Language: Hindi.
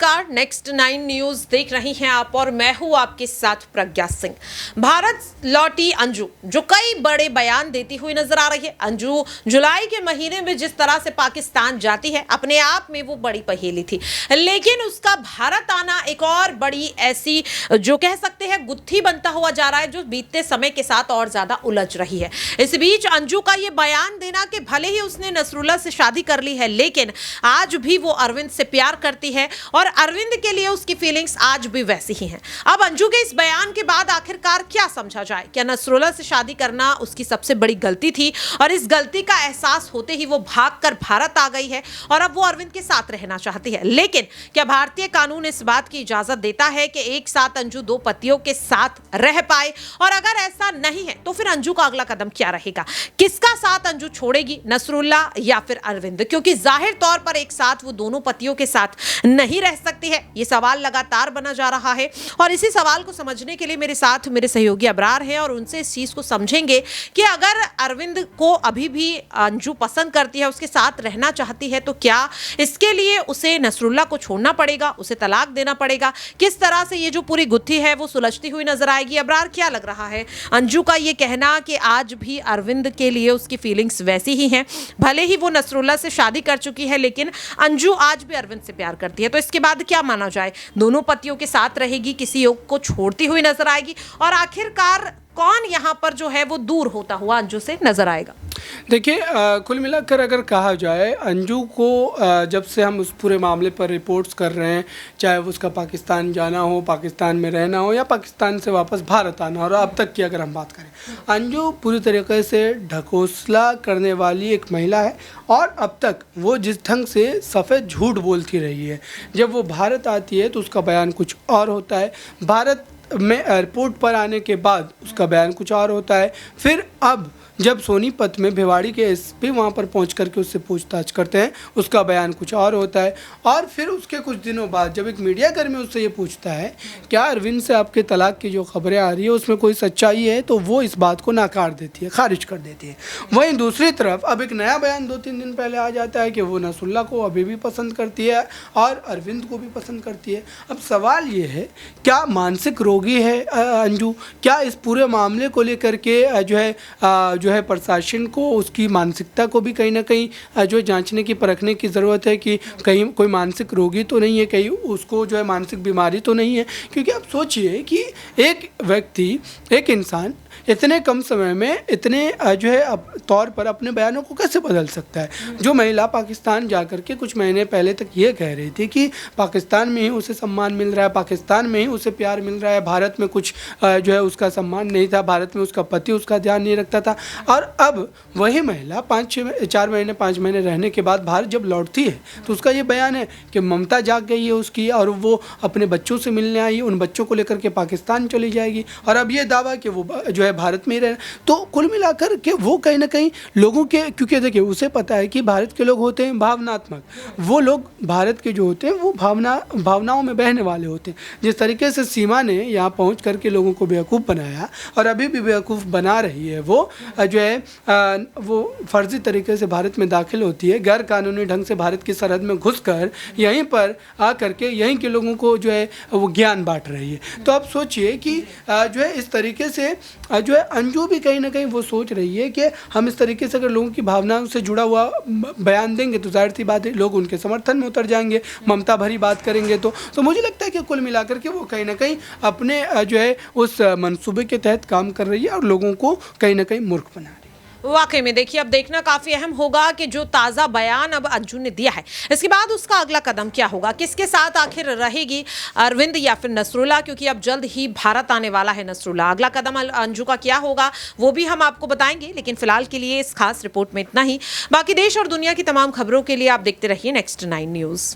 नमस्कार, नेक्स्ट 9 न्यूज देख रही हैं आप और मैं हूं आपके साथ प्रज्ञा सिंह। भारत लौटी अंजू जो कई बड़े बयान देती हुई नजर आ रही है। अंजू जुलाई के महीने में जिस तरह से पाकिस्तान जाती है, अपने आप में वो बड़ी पहेली थी, लेकिन उसका भारत आना एक और बड़ी ऐसी जो कह सकते हैं गुत्थी बनता हुआ जा रहा है, जो बीतते समय के साथ और ज्यादा उलझ रही है। इस बीच अंजू का ये बयान देना कि भले ही उसने नसरुल्ला से शादी कर ली है, लेकिन आज भी वो अरविंद से प्यार करती है और अरविंद के लिए उसकी फीलिंग्स आज भी वैसी ही हैं। अब अंजू के इस बयान के बाद आखिरकार क्या समझा जाए? क्या नसरुल्ला से शादी करना उसकी सबसे बड़ी गलती थी और इस गलती का एहसास होते ही वो भागकर भारत आ गई है और अब वो अरविंद के साथ रहना चाहती है? लेकिन क्या भारतीय कानून इस बात की इजाजत देता है कि एक साथ अंजू दो पतियों के साथ रह पाए? और अगर ऐसा नहीं है तो फिर अंजू का अगला कदम क्या रहेगा? किसका साथ अंजू छोड़ेगी, नसरुल्ला या फिर अरविंद? क्योंकि जाहिर तौर पर एक साथ वो दोनों पतियों के साथ नहीं रह सकती है। ये सवाल लगातार बना जा रहा है और इसी सवाल को समझने के लिए मेरे साथ मेरे सहयोगी अबरार हैं और उनसे इस चीज को समझेंगे कि अगर अरविंद को अभी भी अंजू पसंद करती है, उसके साथ रहना चाहती है, तो क्या इसके लिए उसे नसरुल्ला को छोड़ना पड़ेगा, उसे तलाक देना पड़ेगा? किस तरह से ये जो पूरी गुत्थी है वो सुलझती हुई नजर आएगी? अबरार, क्या लग रहा है? अंजू का ये कहना कि आज भी अरविंद के लिए उसकी फीलिंग्स वैसी ही हैं, भले ही वो नसरुल्ला से शादी कर चुकी है, लेकिन अंजू आज भी अरविंद से प्यार करती है, तो इसके बाद क्या माना जाए? दोनों पतियों के साथ रहेगी, किसी एक को छोड़ती हुई नजर आएगी और आखिरकार कौन यहां पर जो है वो दूर होता हुआ अंजू से नजर आएगा? देखिए, कुल मिलाकर अगर कहा जाए, अंजू को जब से हम उस पूरे मामले पर रिपोर्ट्स कर रहे हैं, चाहे वो उसका पाकिस्तान जाना हो, पाकिस्तान में रहना हो या पाकिस्तान से वापस भारत आना हो, और अब तक की अगर हम बात करें, अंजू पूरी तरीके से ढकोसला करने वाली एक महिला है। और अब तक वो जिस ढंग से सफ़ेद झूठ बोलती रही है, जब वो भारत आती है तो उसका बयान कुछ और होता है, भारत में एयरपोर्ट पर आने के बाद उसका बयान कुछ और होता है, फिर अब जब सोनीपत में भिवाड़ी के एसपी वहाँ पर पहुँच करके उससे पूछताछ करते हैं, उसका बयान कुछ और होता है। और फिर उसके कुछ दिनों बाद जब एक मीडियाकर्मी उससे ये पूछता है क्या अरविंद से आपके तलाक की जो खबरें आ रही है उसमें कोई सच्चाई है, तो वो इस बात को नकार देती है, खारिज कर देती है। वहीं दूसरी तरफ अब एक नया बयान 2-3 दिन पहले आ जाता है कि वो नसरुल्ला को अभी भी पसंद करती है और अरविंद को भी पसंद करती है। अब सवाल ये है, क्या मानसिक रोगी है अंजू? क्या इस पूरे मामले को लेकर के जो है प्रशासन को उसकी मानसिकता को भी कहीं ना कहीं जो है जांचने की, परखने की ज़रूरत है कि कहीं कोई मानसिक रोगी तो नहीं है, कहीं उसको जो है मानसिक बीमारी तो नहीं है? क्योंकि आप सोचिए कि एक व्यक्ति, एक इंसान इतने कम समय में इतने जो है तौर पर अपने बयानों को कैसे बदल सकता है? जो महिला पाकिस्तान जा कर के कुछ महीने पहले तक ये कह रही थी कि पाकिस्तान में ही उसे सम्मान मिल रहा है, पाकिस्तान में ही उसे प्यार मिल रहा है, भारत में कुछ जो है उसका सम्मान नहीं था, भारत में उसका पति उसका ध्यान नहीं रखता था, और अब वही महिला 4 महीने रहने के बाद भारत जब लौटती है तो उसका ये बयान है कि ममता जाग गई है उसकी और वो अपने बच्चों से मिलने आई, उन बच्चों को लेकर के पाकिस्तान चली जाएगी, और अब ये दावा कि वो जो है भारत में ही रहना। तो कुल मिलाकर के वो कहीं ना कहीं लोगों के, क्योंकि देखिए उसे पता है कि भारत के लोग होते हैं भावनात्मक, वो लोग भारत के जो होते हैं वो भावनाओं में बहने वाले होते हैं। जिस तरीके से सीमा ने यहाँ पहुँच करके लोगों को बेवकूफ़ बनाया और अभी भी बेवकूफ़ बना रही है, वो जो है वो फर्जी तरीके से भारत में दाखिल होती है, गैर कानूनी ढंग से भारत की सरहद में घुसकर यहीं पर आ करके यहीं के लोगों को जो है वो ज्ञान बांट रही है। तो आप सोचिए कि जो है इस तरीके से जो है अंजू भी कहीं ना कहीं वो सोच रही है कि हम इस तरीके से अगर लोगों की भावनाओं से जुड़ा हुआ बयान देंगे तो जाहिर सी बात है लोग उनके समर्थन में उतर जाएंगे, ममता भरी बात करेंगे। तो मुझे लगता है कि कुल मिलाकर के वो कहीं ना कहीं अपने जो है उस मंसूबे के तहत काम कर रही है और लोगों को कहीं ना कहीं मूर्ख बना रही है। वाकई में देखिए, अब देखना काफी अहम होगा कि जो ताजा बयान अब अंजू ने दिया है, इसके बाद उसका अगला कदम क्या होगा? किसके साथ आखिर रहेगी, अरविंद या फिर नसरुल्ला? क्योंकि अब जल्द ही भारत आने वाला है नसरुल्ला। अगला कदम अंजू का क्या होगा वो भी हम आपको बताएंगे, लेकिन फिलहाल के लिए इस खास रिपोर्ट में इतना ही। बाकी देश और दुनिया की तमाम खबरों के लिए आप देखते रहिए नेक्स्ट 9 न्यूज।